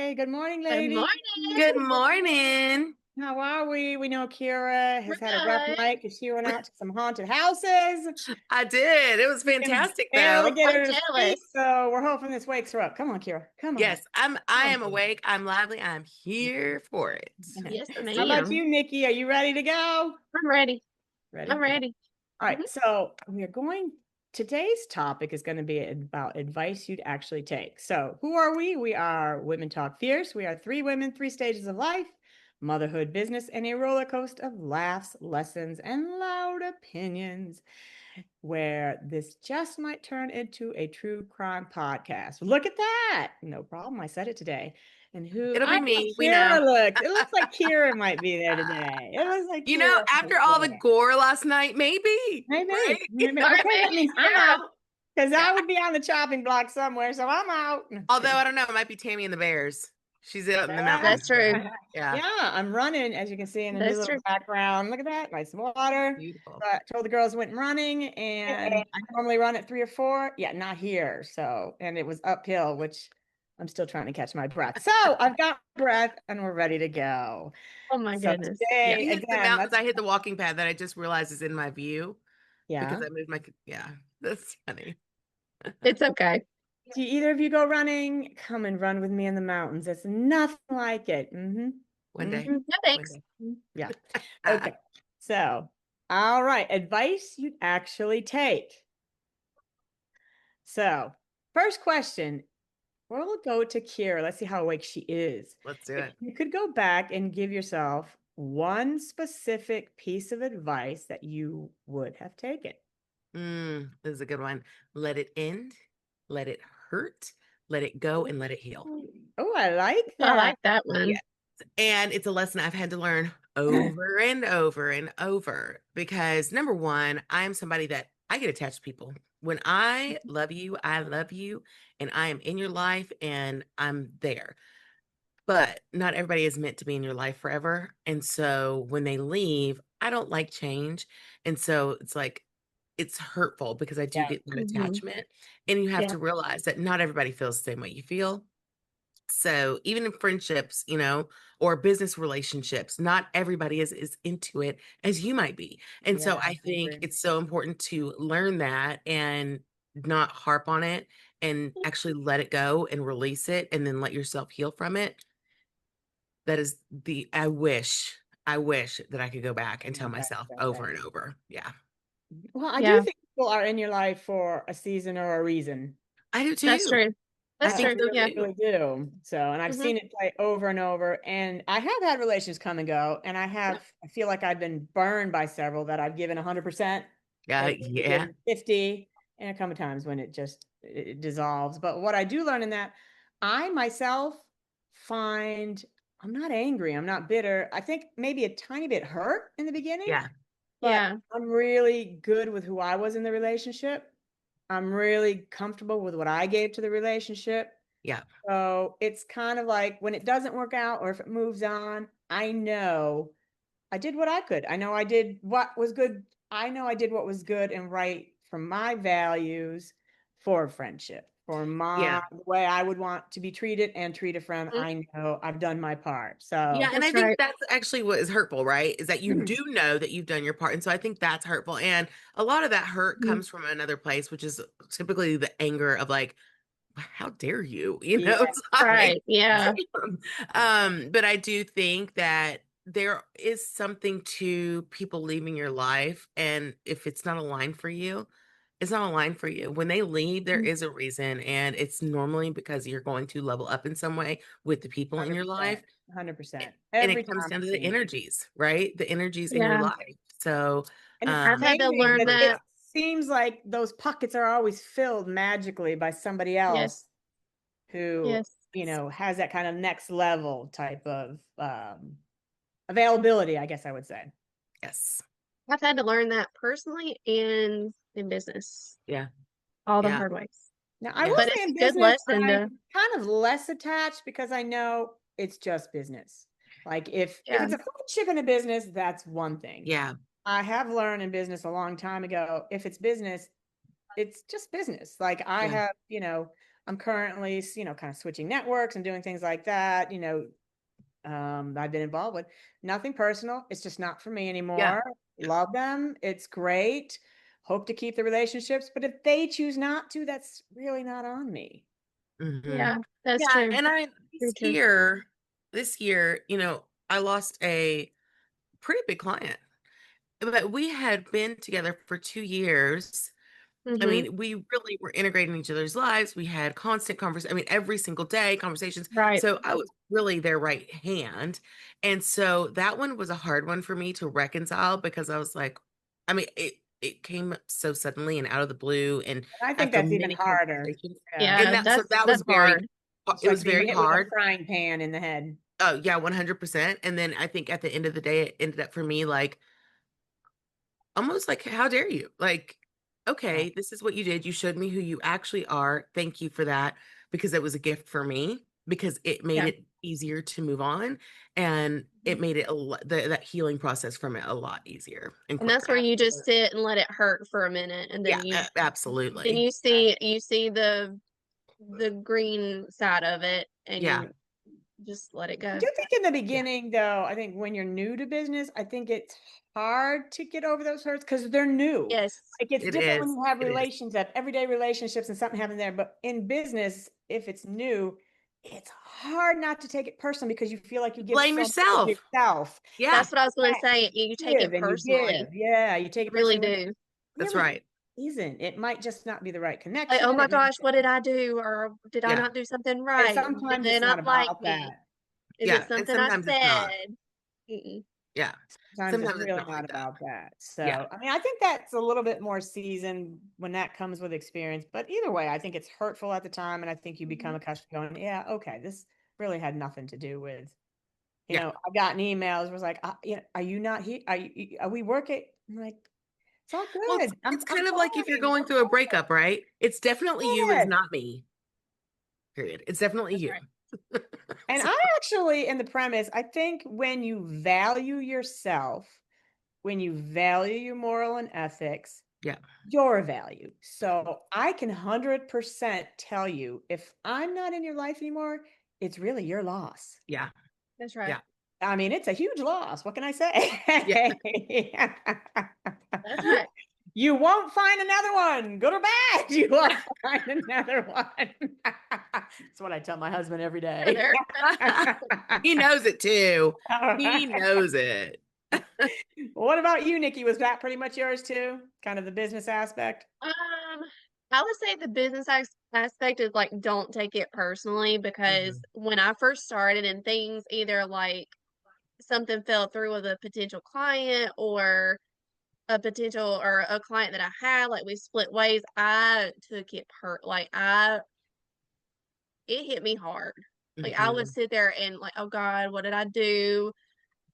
Hey, good morning, Good lady. morning. Good morning. How are we? We know Keira has We're had a rough good. night because she went out to some haunted houses. I did. It was We can fantastic barely though. get I'm her to sleep, jealous. so we're hoping this wakes her up. Come on, Keira. Come on. Yes, I am awake. I'm lively. I'm here for it. Yes, How about ma'am. you, Nikki? Are you ready to go? I'm ready. Ready? I'm Okay. ready. All right. Mhm. So today's topic is going to be about advice you'd actually take. So who are we? We are Women Talk Fierce. We are three women, three stages of life, motherhood, business, and a roller coaster of laughs, lessons, and loud opinions, where this just might turn into a true crime podcast. Look at that. No problem. I said it today. And who It'll I be know me. We know. Keira looks. It looks like Keira might be there today. It looks like Keira might After be all the there. gore last night, maybe. Maybe. Right? Maybe. Sorry, Okay, that means I'm Yeah. out because Yeah. I would be on the chopping block somewhere, so I'm out. Although I don't know, it might be Tammy and the Bears. She's out in the mountains. That's true. Yeah. Yeah, I'm running, as you can see in the new That's little true. background. Look at that, nice water. Beautiful. So I told the girls went running, and I normally run at 3 or 4. Yeah, not here. So, and it was uphill, which I'm still trying to catch my breath. So I've got breath, and we're ready to go. Oh my So goodness. today, You hit the again, mountains. I hit the walking pad that I just realized is in my view because yeah. I moved yeah. That's funny. It's okay. Do either of you go running? Come and run with me in the mountains. It's nothing like it. One day. No One thanks. day. Yeah. Okay. So, all right. Advice you'd actually take. So, first question. We'll go to Keira. Let's see how awake she is. Let's do If it. you could go back and give yourself one specific piece of advice that you would have taken. This is a good one. Let it end, let it hurt, let it go, and let it heal. Oh, I like I that. like that one. Yes. And it's a lesson I've had to learn over and over and over because number one, I am somebody that I get attached to people. When I love you, and I am in your life and I'm there. But not everybody is meant to be in your life forever. And so when they leave, I don't like change. And so it's like, it's hurtful because I do Yeah. get that Mhm. attachment. And you have Yeah. to realize that not everybody feels the same way you feel. So even in friendships, or business relationships, not everybody is into it as you might be. And so Yeah, I think agree. it's so important to learn that and not harp on it and actually let it go and release it and then let yourself heal from it. That is I wish that I could go back and tell myself over and over. Yeah. Well, I do Yeah. think people are in your life for a season or a reason. I do That's too. true. I That's I think true. so Yeah. really, too. really do. So, and I've hmm seen it play over and over. And I have had relations come and go, and I feel like I've been burned by several that I've given 100%, Yeah. and Yeah. given 50, and a couple of times when it dissolves. But what I do learn in that, I myself find I'm not angry, I'm not bitter. I think maybe a tiny bit hurt in the beginning, Yeah. but Yeah. I'm really good with who I was in the relationship. I'm really comfortable with what I gave to the relationship. Yeah. So it's kind of like when it doesn't work out or if it moves on, I know I did what I could. I know I did what was good. I know I did what was good and right for my values for friendship, for Yeah. the way I would want to be treated and treat a friend. Mhm. I know I've done my part. Yeah, So and I That's think right. that's actually what is hurtful, right? Is that you do know that you've done your part. And so I think that's hurtful. And a lot of that hurt Mhm. comes from another place, which is typically the anger of like, how dare you? yeah, It's like, Right. Yeah. but I do think that there is something to people leaving your life. And if it's not aligned for you, it's not aligned for you. When they leave, there is a reason. And it's normally because you're going to level up in some way with the people in your 100%, life. 100%. And Every it comes time down I've to the seen it. energies, right? The energies in your Yeah. life. So, And it's I've had to amazing learn because it that. seems like those pockets are always filled magically by somebody else Yes. who, Yes. has that kind of next level type of availability, I guess I would say. yes. I've had to learn that personally and in business, Yeah. all the Yeah. hard ways. Now, I Yeah. will But say it's in a good business, lesson I'm to, kind of less attached because I know it's just business. Like if yeah. it's a friendship in a business, that's one thing. Yeah. I have learned in business a long time ago, if it's business, it's just business. Like I Yeah. have, I'm currently, kind of switching networks and doing things like that, I've been involved with. Nothing personal. It's just not for me anymore. Yeah. Love them. It's great. Hope to keep the relationships. But if they choose not to, that's really not on me. Yeah, that's Yeah, true. and Very true. this year, I lost a pretty big client, but we had been together for 2 years. I Mm-hmm. mean, we really were integrating each other's lives. We had constant conversations. I mean, every single day conversations. Right. So I was really their right hand. And so that one was a hard one for me to reconcile because I was like, I mean, it came so suddenly and out of the blue and I think after that's even many harder. conversations. Yeah. And Yeah, that was that's hard. It's it like was being very hit with a hard. frying pan in the head. Oh, yeah, 100%. And then I think at the end of the day, it ended up for me like almost like, how dare you? Like, okay, this is what you did. You showed me who you actually are. Thank you for that because it was a gift for me because it made Yeah. it easier to move on and it made it that healing process from it a lot easier and And that's where quicker. you just sit and let it hurt for a minute, and Yeah, then then absolutely. you see the green side of it, and Yeah. you just let it I go. do think in the beginning, though, I think when you're new to business, I think it's hard to get over those hurts because they're new. Yes. Like it's It different when is. you have It is. everyday relationships and something happened there. But in business, if it's new, it's hard not to take it personal because you feel like you give Blame so much of yourself. yourself. Yeah, That's what I was going to Back. say. You take it Give and you personally. give. Yeah, you take You it really personally when do. it that's really right. isn't. It might just not be the right Like, connection. oh my It might gosh, what did I do? Or did I Yeah. not do something and right? Did sometimes they it's not not like about me? that. Is it Yeah. And something I sometimes it's not. said? Mm-mm. Yeah. Sometimes it's Sometimes it's really not not like that. about that. Yeah. So, I mean, I think that's a little bit more seasoned when that comes with experience. But either way, I think it's hurtful at the time. And I think you become Mhm. accustomed to going, yeah, okay, this really had nothing to do with, Yeah. I gotten emails was like, are you not here? Are we working? I'm like, it's all Well, good. it's I'm kind of like if you're fine. going through a breakup, right? It's definitely you, it's Yes. not me. Period. It's definitely That's you. right. And So, I actually, in the premise, I think when you value yourself, when you value your moral and ethics, yeah. your value. So I can 100% tell you if I'm not in your life anymore, it's really your loss. Yeah. That's right. Yeah. I mean, it's a huge loss. What can I say? Yeah. That's right. You won't find another one, good or bad. You won't find another one. That's what I tell my husband every day. There. He knows it too. All He right. knows it. What about you, Nikki? Was that pretty much yours too? Kind of the business aspect? I would say the business aspect is like don't take it personally because Mhm. when I first started and things either like something fell through with a potential client or a potential or a client that I had, like we split ways, I took it it hit me hard. Like I would Mhm. sit there and like, oh God, what did I do?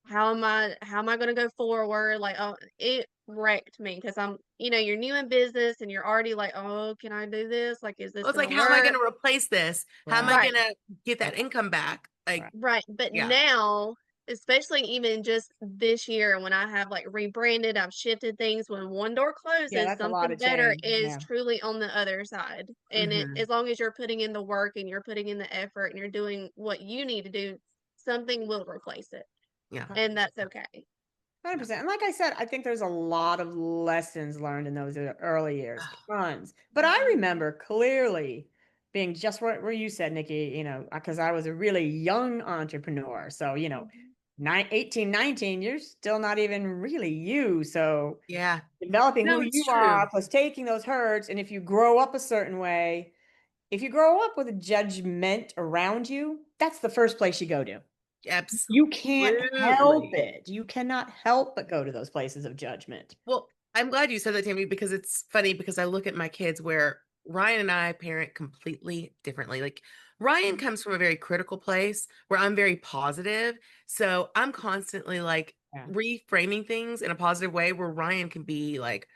How am I going to go forward? Like, oh, it wrecked me because you're new in business and you're already like, oh, can I do this? Like, is this Well, it's going like, to how am I going work? to replace this? How am I Right. Right. going to get that income back? Like, Right. Right. But yeah. now, especially even just this year when I have like rebranded, I've shifted things. When one door Yeah, closes, that's a lot something of better change. is Yeah. truly on the other side. And Mhm. as long as you're putting in the work and you're putting in the effort and you're doing what you need to do, something will replace it. Yeah. And that's okay. Yeah. 100%. And like I said, I think there's a lot of lessons learned in those early years, tons. But I remember clearly being just where you said, Nikki, because I was a really young entrepreneur. So, 18, 19, you're still not even really you. So Yeah. developing No, who it's you true. are, plus taking those hurts. And if you grow up a certain way, if you grow up with a judgment around you, that's the first place you go to. You can't help Absolutely. it. You cannot help but go to those places of judgment. Well, I'm glad you said that, Tammy, because it's funny because I look at my kids where Ryan and I parent completely differently. Like Ryan comes from a very critical place where I'm very positive. So I'm constantly like Yeah. reframing things in a positive way where Ryan can be like,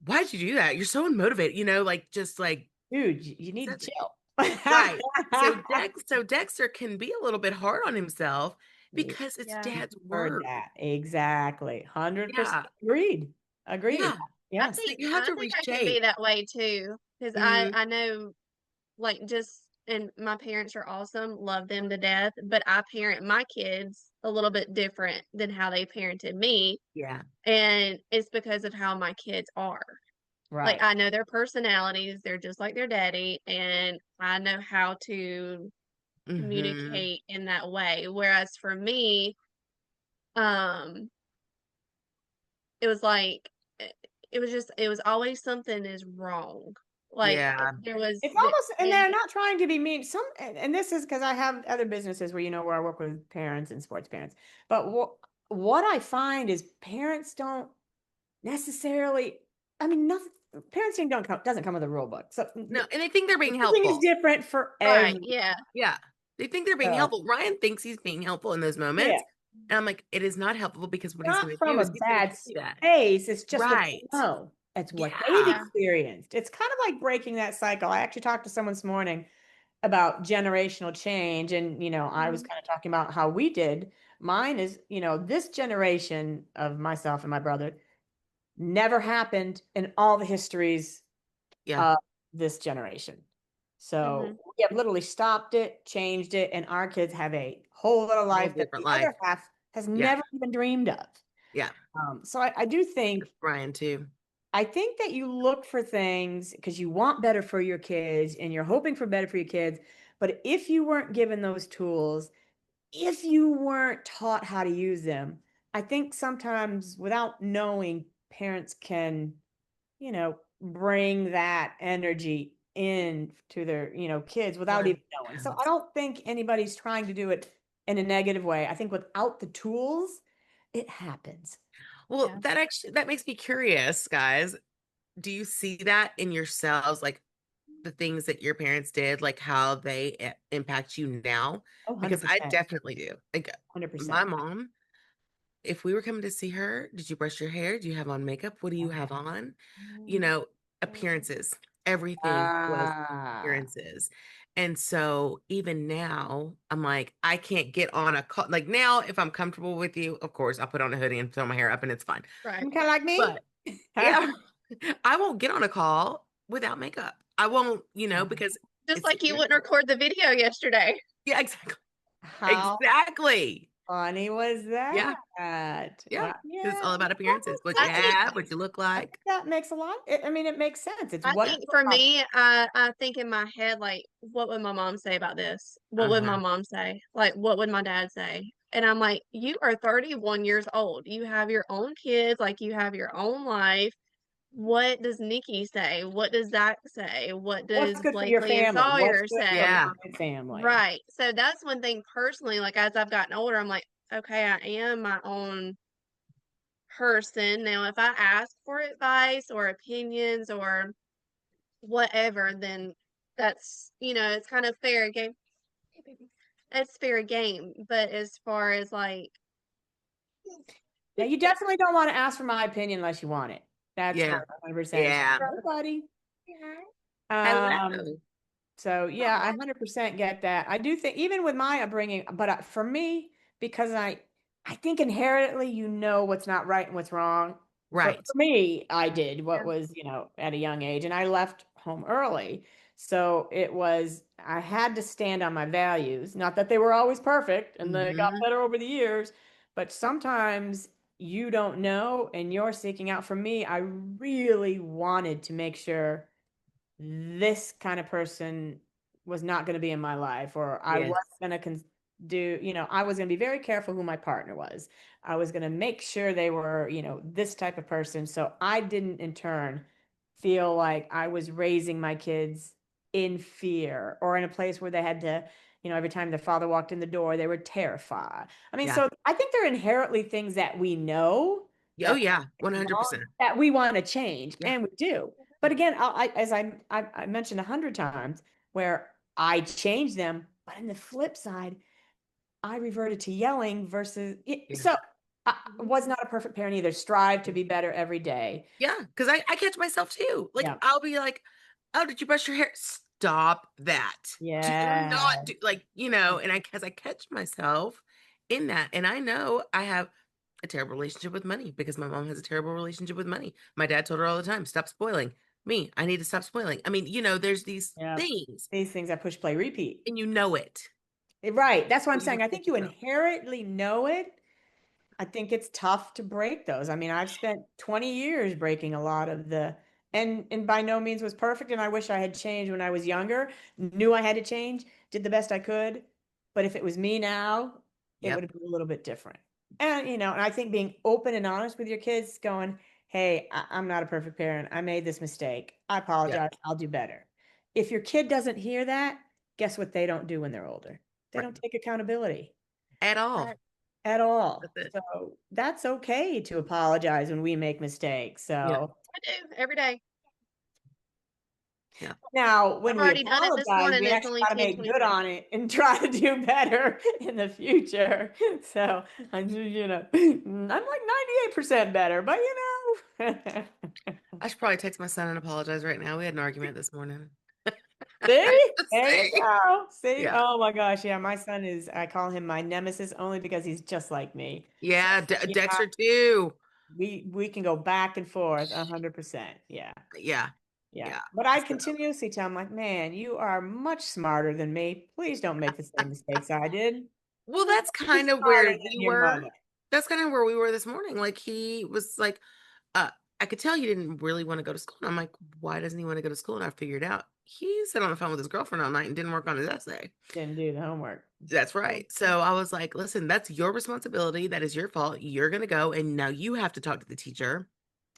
why'd you do that? You're so unmotivated, like just like Dude, you need to says it. chill. Right. So Dexter can be a little bit hard on himself Yeah, because it's Yeah. dad's heard work. that. Exactly. 100% Yeah. agreed. Agreed. Yeah. Yeah. So you have I to think I can be reshape. that way too, because I Mhm. I know and my parents are awesome, love them to death, but I parent my kids a little bit different than how they parented me. Yeah. And it's because of how my kids are. Like, Right. I know their personalities, they're just like their daddy, and I know how to Mm-hmm. communicate in that way. Whereas for me, um, it was like, it was always something is wrong. Like, Yeah. there was, It's almost, and they're not trying to be mean. And this is because I have other businesses where, where I work with parents and sports parents. But what I find is parents don't necessarily, I mean, nothing, parenting doesn't come with a rule book. So No, and they think they're being everything is helpful. different for right, every. yeah. Yeah. They think they're being So, helpful. Ryan thinks he's being helpful in those yeah, moments. And I'm like, it is not helpful because what he's not going to do from a is he's going to bad see that. space. It's just what they Right. know. It's what they've Yeah. experienced. It's kind of like breaking that cycle. I actually talked to someone this morning about generational change. And, I was Mhm. kind of talking about how we did. Mine is, this generation of myself and my brother never happened in all the histories Yeah. of this generation. So Mhm. we have literally stopped it, changed it, and our kids have a whole other Whole life that different the life. other half has Yeah. never even dreamed of. Yeah. So I do think Ryan too. I think that you look for things because you want better for your kids and you're hoping for better for your kids. But if you weren't given those tools, if you weren't taught how to use them, I think sometimes without knowing, parents can, bring that energy in to their, kids without even knowing. So I 100%. don't think anybody's trying to do it in a negative way. I think without the tools, it happens. Well, Yeah. that makes me curious, guys. Do you see that in yourselves, like the things that your parents did, like how they impact you now? Oh, Because I 100%. definitely do. Like my 100%. mom, if we were coming to see her, did you brush your hair? Do you have on makeup? What do you have on? You know, appearances. Everything was Ah, appearances. And so even now, I'm like, I can't get on a call. Like now, if I'm comfortable with you, of course, I'll put on a hoodie and throw my hair up and it's fine. Right. you kind of like me? But yeah, I won't get on a call without makeup. I won't, because Just it's the like you wouldn't appearances. record the video yesterday. Yeah, exactly. How Exactly. funny was Yeah. that? Yeah. Wow. Because it's Yeah. all about appearances. What you I think have, what you look I think like. that makes a lot. I mean, it makes sense. It's I what think you for are. me, I think in my head, like, what would my mom say about this? What would my Uh-huh. mom say? Like, what would my dad say? And I'm like, you are 31 years old. You have your own kids, like you have your own life. What does Nikki say? What does Zach say? What What's does good for your Blakely and family? What's Sawyer good for say? Yeah. my family? Right. So that's one thing personally, like as I've gotten older, I'm like, okay, I am my own person. Now, if I ask for advice or opinions or whatever, then that's, it's kind of fair game. Hey, baby. It's fair game. But as far as like, Yeah, you definitely don't want to ask for my opinion unless you want it. That's Yeah. for 100%. Yeah. Nobody. Hello. So yeah, I 100% get that. I do think even with my upbringing, but for me, because I think inherently you know what's not right and what's wrong. For Right. me, I did what yeah, was, at a young age, and I left home early. So it was, I had to stand on my values. Not that they were always perfect and they got Hmm. better over the years, but sometimes you don't know and you're seeking out. For me, I really wanted to make sure this kind of person was not going to be in my life, or I Yes. wasn't going to do, I was going to be very careful who my partner was. I was going to make sure they were, this type of person. So I didn't in turn feel like I was raising my kids in fear or in a place where they had to, every time their father walked in the door, they were terrified. I mean, Yeah. so I think there are inherently things that we know Oh that yeah. 100%. that we want to change, Yeah. and we do. But again, as I mentioned 100 times, where I changed them, but in the flip side, I reverted to yelling versus. Yeah. So I mhm, was not a perfect parent either. Strive to be better every day. Yeah. Because I catch myself too. Like Yeah. I'll be like, oh, did you brush your hair? Stop that. Do Yeah. not do like, and because I catch myself in that. And I know I have a terrible relationship with money because my mom has a terrible relationship with money. My dad told her all the time, stop spoiling. Me, I need to stop spoiling. I mean, there's these Yeah. things These things that push, play, repeat. and you know it. Right. That's what I'm But you saying. just I let think it you go. inherently know it. I think it's tough to break those. I mean, I've spent 20 years breaking a lot of and by no means was perfect. And I wish I had changed when I was younger, knew I had to change, did the best I could. But if it was me now, it would Yep. have been a little bit different. And I think being open and honest with your kids, going, hey, I'm not a perfect parent. I made this mistake. I Yep. apologize. I'll do better. If your kid doesn't hear that, guess what they don't do when they're older? They Right. don't take accountability At all. Right. at all. That's it. So that's okay to apologize when we make mistakes. Yeah. So I do every day. Yeah. now when I've we already done it this apologize, morning. we It's actually only got to make good 10:26. on it and try to do better in the future. So I'm like 98% better, but I should probably text my son and apologize right now. We had an argument this morning. See, Just there you saying. go. See, Yeah. oh my gosh, yeah, my son is, I call him my nemesis only because he's just like me. So Yeah. yeah, Dexter too. we can go back and forth 100%. Yeah. Yeah. Yeah. Yeah. But I So, continuously tell him, like, man, you are much smarter than me. Please don't make the same mistakes I did. well, that's You're kind of smarter where than we your were. mother. That's kind of where we were this morning. Like he was like, uh, I could tell he didn't really want to go to school. And I'm like, why doesn't he want to go to school? And I figured out he sat on the phone with his girlfriend all night and didn't work on his essay. Didn't do the homework. That's right. So I was like, listen, that's your responsibility. That is your fault. You're going to go. And now you have to talk to the teacher.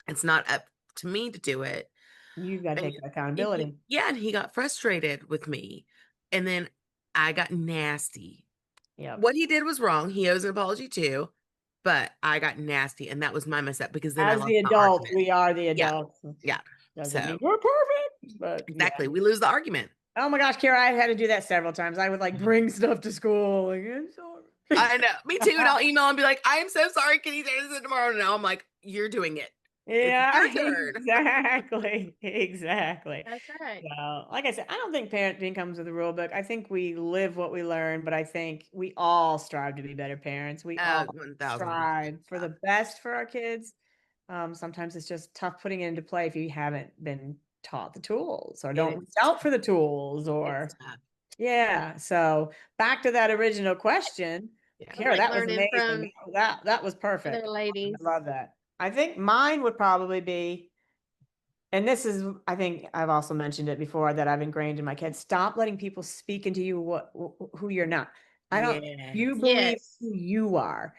It's not up to me to do it. You've got to And take accountability. yeah, and he got frustrated with me. And then I got nasty. Yep. What he did was wrong. He owes an apology too. But I got nasty. And that was my mess up because then I As lost the the adults, argument. we are the Yeah. adults. Yeah. Doesn't mean So we're perfect, but yeah. exactly. We lose the argument. Oh my gosh, Kara, I had to do that several times. I would like bring stuff to school. Like, I'm sorry. I know. Me too. And I'll email and be like, I am so sorry. Can you do this tomorrow? No, I'm like, you're doing it. It's Yeah, your turn. exactly. Exactly. That's right. So, like I said, I don't think parenting comes with a rule book. I think we live what we learn, but I think we all strive to be better parents. We all 1000%. strive for the best for our kids. Sometimes it's just tough putting it into play if you haven't been taught the tools or It don't reach is out tough. for the tools It's or tough. yeah. So back to that original question. Yeah. I Kara, like that was learning amazing. from That was other perfect. I ladies. love that. I think mine would probably be and this is, I think I've also mentioned it before that I've ingrained in my kids. Stop letting people speak into you who you're not. I don't, you Yes. believe Yes. who you are.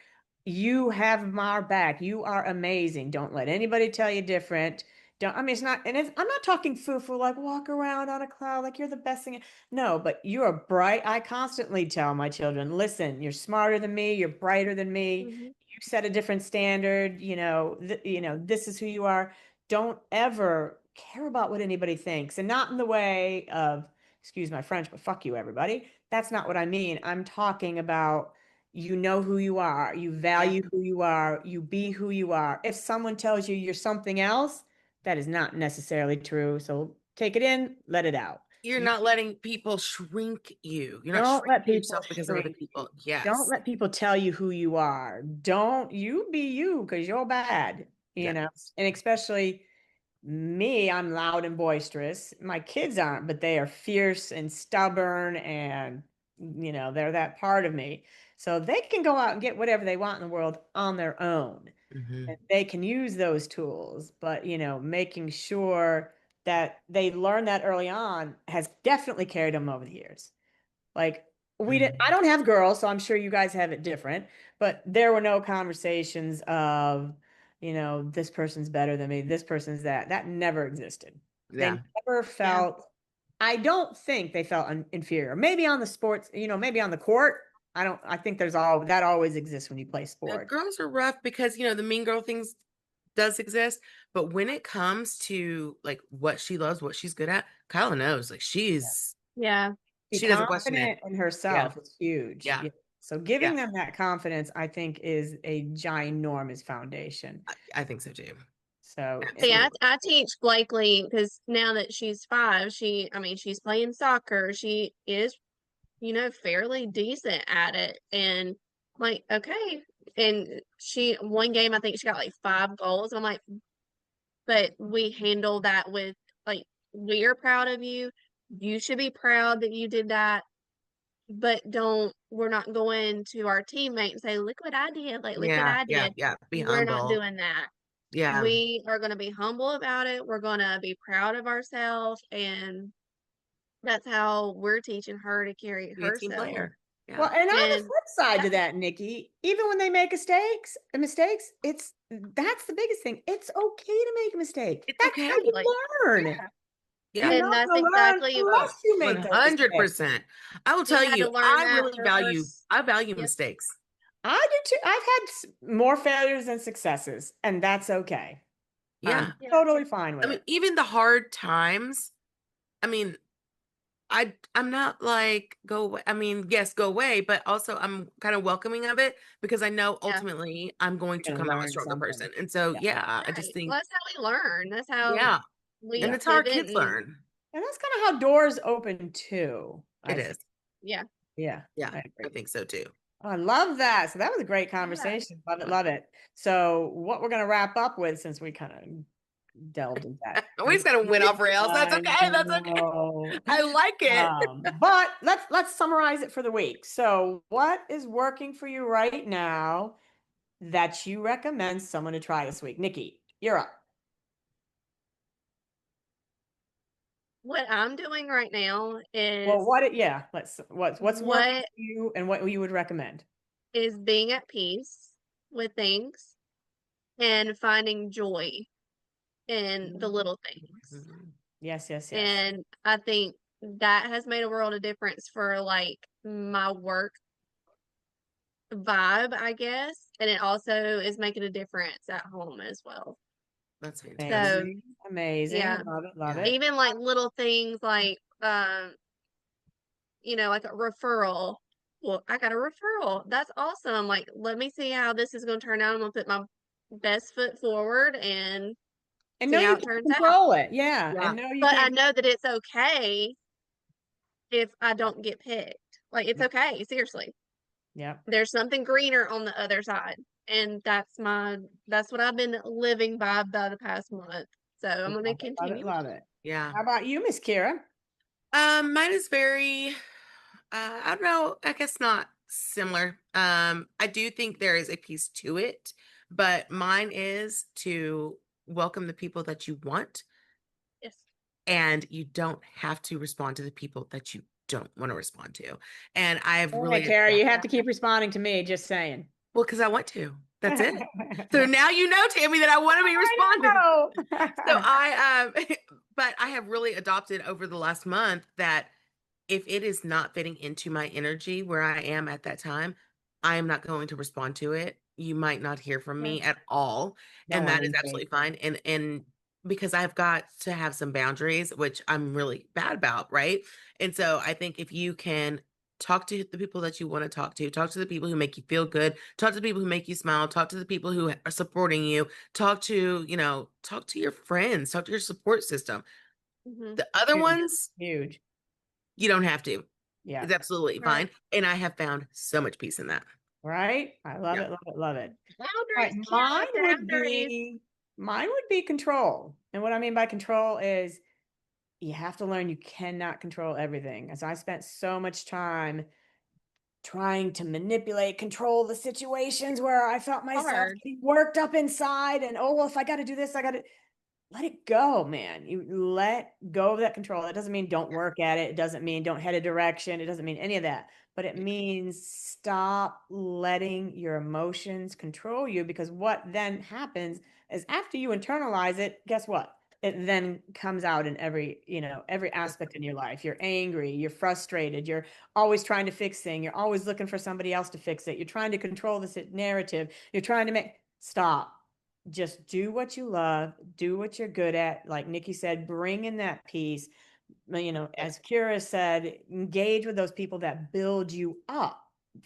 You have our back. You are amazing. Don't let anybody tell you different. Don't, I mean, it's not, and it's, I'm not talking foo-foo, like walk around on a cloud, like you're the best thing. No, but you're bright. I constantly tell my children, listen, you're smarter than me. You're brighter than me. Hmm. You set a different standard. This is who you are. Don't ever care about what anybody thinks, and not in the way of, excuse my French, but fuck you, everybody. That's not what I mean. I'm talking about you know who you are, you Yeah. value who you are, you be who you are. If someone tells you you're something else, that is not necessarily true. So take it in, let it out. You're You not letting people shrink you. You're not don't let shrinking people yourself because of other shrink people. you. Don't Yes. let people tell you who you are. Don't you be you because you're bad, Yeah. and especially me, I'm loud and boisterous. My kids aren't, but they are fierce and stubborn and they're that part of me. So they can go out and get whatever they want in the world on their own. Hmm. And they can use those tools, but making sure that they learn that early on has definitely carried them over the years. Like I Hmm. don't have girls, so I'm sure you guys have it different, but there were no conversations of, this person's better than me, this person's that. That never existed. They Yeah. never Yeah. felt, I don't think they felt inferior. Maybe on the sports, maybe on the court. I think that always exists when you play sport. Girls are rough because, the mean girl things does exist. But when it comes to like what she loves, what she's good at, Kyla knows. Like Yeah. Be she doesn't question it. confident in Yeah. herself is huge. Yeah. Yeah. So Yeah. giving them that confidence, I think, is a ginormous foundation. I think so too. So, See, I, Absolutely. I teach Blakely because now that she's 5, she's playing soccer. She is, fairly decent at it. And like, okay. And one game, I think she got like 5 goals. I'm like, but we handle that with Like, we are proud of you. You should be proud that you did that. But we're not going to our teammate and say, look what I did. Like, look what Yeah, I yeah, did. yeah. Be We're not humble. doing that. Yeah. We are going to be humble about it. We're going to be proud of ourselves. And that's how we're teaching her to carry Be a team herself. player. Yeah. Well, and on the And flip side yeah. to that, Nikki, even when they make mistakes, that's the biggest thing. It's okay to make a mistake. It's That's how okay. you Like, learn. yeah. Yeah. You're And not that's going to learn exactly unless you make those mistakes. 100%. I will we tell had to you, learn that I value Yep. mistakes. I do too. I've had more failures than successes, and that's okay. Yeah. I'm Yeah. totally fine with I mean, it. even the hard times, I mean, I'm not like go away. I mean, yes, go away, but also I'm kind of welcoming of it because I know Yeah. ultimately I'm going to You're gonna come out a learn stronger something. person. And so, Yeah. I just Right. think, Well, that's how we learn. That's how yeah. we And it's how our pivot kids and learn. And that's kind of how doors open too. It is. yeah. Yeah, Yeah, I I agree. think so too. I love that. So that was a great Yeah. conversation. Love it, love it. So what we're gonna wrap up with, since we kind of delved into that. We just kind of went off rails. That's I okay. That's okay. know. I like it. But let's summarize it for the week. So what is working for you right now that you recommend someone to try this week? Nikki, you're up. What I'm doing right now Well, is what's working what for you and what you would recommend? is being at peace with things and finding joy in the little things. Mhm. Yes, yes, yes. And I think that has made a world of difference for like my work vibe, I guess. And it also is making a difference at home as well. That's fantastic. So, Amazing. Amazing. yeah, Love it, love Yeah. it. even like little things like, like a referral. Well, I got a referral. That's awesome. Like, let me see how this is going to turn out. I'm going to put my best foot forward and And know see how you it can turns out. control it. Yeah. Yeah. And know you But I can't. know that it's okay if I don't get picked. Like, it's okay. Seriously. Yep. There's something greener on the other side. And that's what I've been living by the past month. So I'm going to Love it, love it, continue. love it. Yeah. How about you, Miss Keira? Mine is very, I don't know, I guess not similar. I do think there is a piece to it, but mine is to welcome the people that you want, Yes. and you don't have to respond to the people that you don't want to respond to. And I've Hey, really, Kara, you have to keep responding to me, just saying. well, because I want to. That's it. So now you know, Tammy, that I want to be responding. So but I have really adopted over the last month that if it is not fitting into my energy where I am at that time, I am not going to respond to it. You might not hear from me at all, Don't and want that to is engage. absolutely fine. And because I've got to have some boundaries, which I'm really bad about, right? And so I think if you can talk to the people that you want to talk to the people who make you feel good, talk to the people who make you smile, talk to the people who are supporting you, talk to your friends, talk to your support system. Mm-hmm. The other Huge. ones, Huge. you don't have to. Yeah. It's absolutely Right. fine. And I have found so much peace in that. Right? I love Yeah. it, love it, love it. All right, Boundaries, Kara, boundaries. mine would be control. And what I mean by control is you have to learn you cannot control everything. And so I spent so much time trying to manipulate, control the situations where I felt myself Hard. getting worked up inside and, oh, well, if I got to do this, I got to let it go, man. You let go of that control. That doesn't mean don't work at it. It doesn't mean don't head a direction. It doesn't mean any of that. But it means stop letting your emotions control you, because what then happens is after you internalize it, guess what? It then comes out in every aspect in your life. You're angry, you're frustrated, you're always trying to fix things, you're always looking for somebody else to fix it. You're trying to control this narrative. You're trying to stop. Just do what you love, do what you're good at. Like Nikki said, bring in that peace. As Keira said, engage with those people that build you up.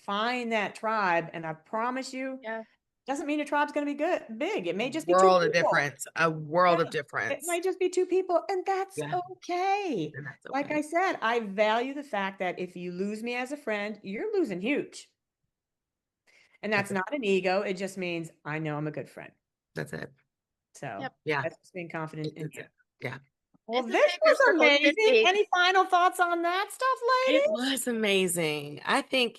Find that tribe, and I promise you, Yeah. doesn't mean your tribe's going to be big. It may just be two World of people. difference. A world of It difference. might just be two people, and that's Yeah. okay. And that's Like okay. I said, I value the fact that if you lose me as a friend, you're losing huge. And that's not an ego. It just means I know I'm a good friend. That's it. So Yep. Yeah. that's just being confident in That's you. it. Yeah. Well, It's a this secret was circle of amazing. 50. Any final thoughts on that stuff, ladies? It was amazing. I think,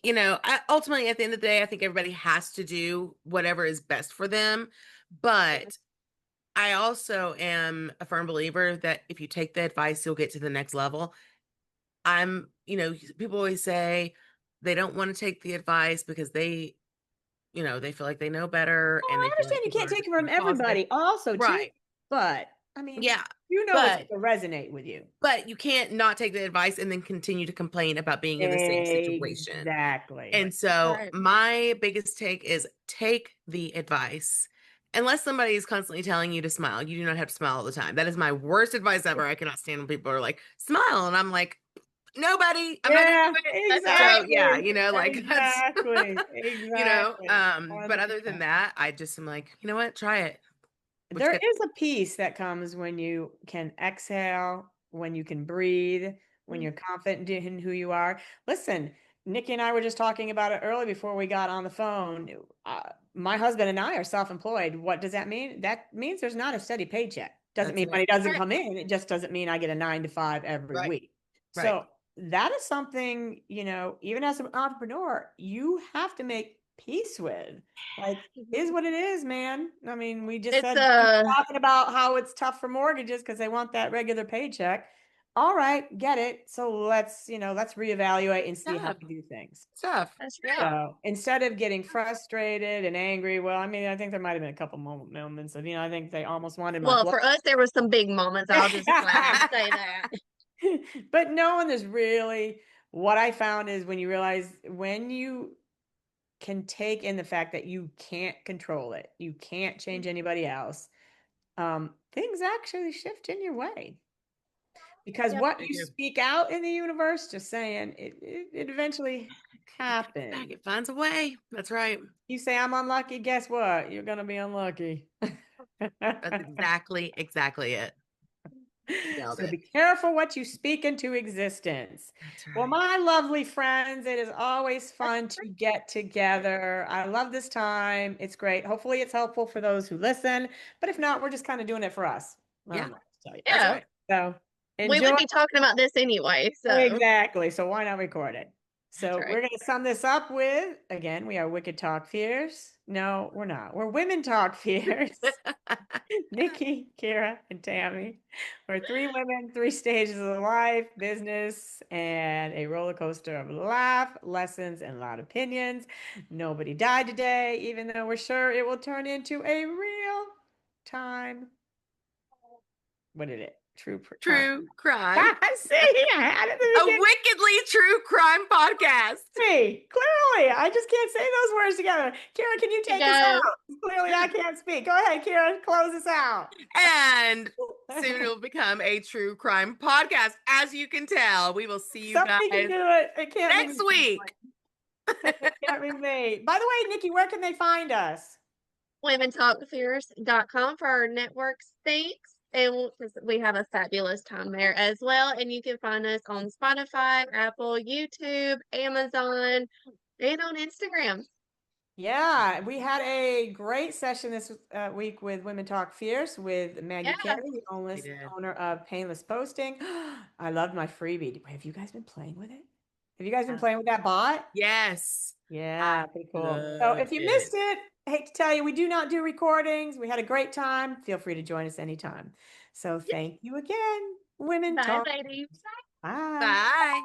ultimately at the end of the day, I think everybody has to do whatever is best for them. But I also am a firm believer that if you take the advice, you'll get to the next level. People always say they don't want to take the advice because they feel like they know better and I they feel understand like you people can't are take just it from being positive. everybody also too, Right. but I mean, Yeah. it's But going to resonate with you. but you can't not take the advice and then continue to complain about being in the same situation. Exactly. And so Right. my biggest take is take the advice. Unless somebody is constantly telling you to smile, you do not have to smile all the time. That is my worst advice ever. I cannot stand when people are like, smile. And I'm like, nobody, I'm not gonna Yeah, do it. That's So right. yeah, exactly. like that's Exactly. Exactly. but other than 100%. that, I just am like, you know what? Try it. What you There got? is a peace that comes when you can exhale, when you can breathe, when Mm. you're confident in who you are. Listen, Nikki and I were just talking about it early before we got on the phone. My husband and I are self-employed. What does that mean? That means there's not a steady paycheck. Doesn't That's mean it. money doesn't Right. come in. It just doesn't mean I get a 9 to 5 every Right. week. Right. So that is something, even as an entrepreneur, you have to make peace with. Like, is what it is, man. I mean, we just It's said talking about how it's tough for mortgages because they want that regular paycheck. All right, get it. So let's reevaluate and see how Tough. we do things. Tough. that's Yeah. right. So instead of getting frustrated and angry, well, I mean, I think there might have been a couple moments of, I think they almost wanted my Well, blood. for us, there was some big moments. I'll just go ahead and say that. But no one is really, what I found is when you realize, when you can take in the fact that you can't control it, you can't change anybody else, things actually shift in your way. Because Yep. what They you do. speak out in the universe, just saying, it eventually happens. It finds a way. That's right. You say I'm unlucky, guess what? You're gonna be unlucky. That's exactly it. Nailed So it. be careful what you speak into existence. That's Well, right. my lovely friends, it is always fun to get together. I love this time. It's great. Hopefully, it's helpful for those who listen. But if not, we're just kind of doing it for us. I Yeah. don't know what to tell you. That's Yeah. right. So We enjoy. would be talking about this anyway. So Exactly. So why not record it? that's So right. we're going to sum this up with, again, we are Wicked Talk Fierce. No, we're not. We're Women Talk Fierce. Nikki, Keira, and Tammy. We're three women, three stages of life, business, and a roller coaster of laugh, lessons, and loud opinions. Nobody died today, even though we're sure it will turn into a real time. What did it? True crime. True crime. I see. I had it at the A beginning. wickedly true crime podcast. Me, clearly, I just can't say those words together. Kira, can you You take us guys, out? Clearly, I can't speak. Go ahead, Kira, close us out. And soon it will become a true crime podcast. As you can tell, we will see you Somebody can guys do it. It can't be next me. week. It can't be me. By the way, Nikki, where can they find us? womentalkfierce.com for our network stakes. And we have a fabulous time there as well. And you can find us on Spotify, Apple, YouTube, Amazon, and on Instagram. Yeah, we had a great session this week with Women Talk Fierce with Maggie Yeah. Carey, the We did. owner of Painless Posting. I loved my freebie. Have you guys been playing with it? Have you guys been playing with that bot? Yes. Yeah, pretty cool. So Love if you it. missed it, I hate to tell you, we do not do recordings. We had a great time. Feel free to join us anytime. So thank you again, Women Bye, Talk. ladies. Bye. Bye.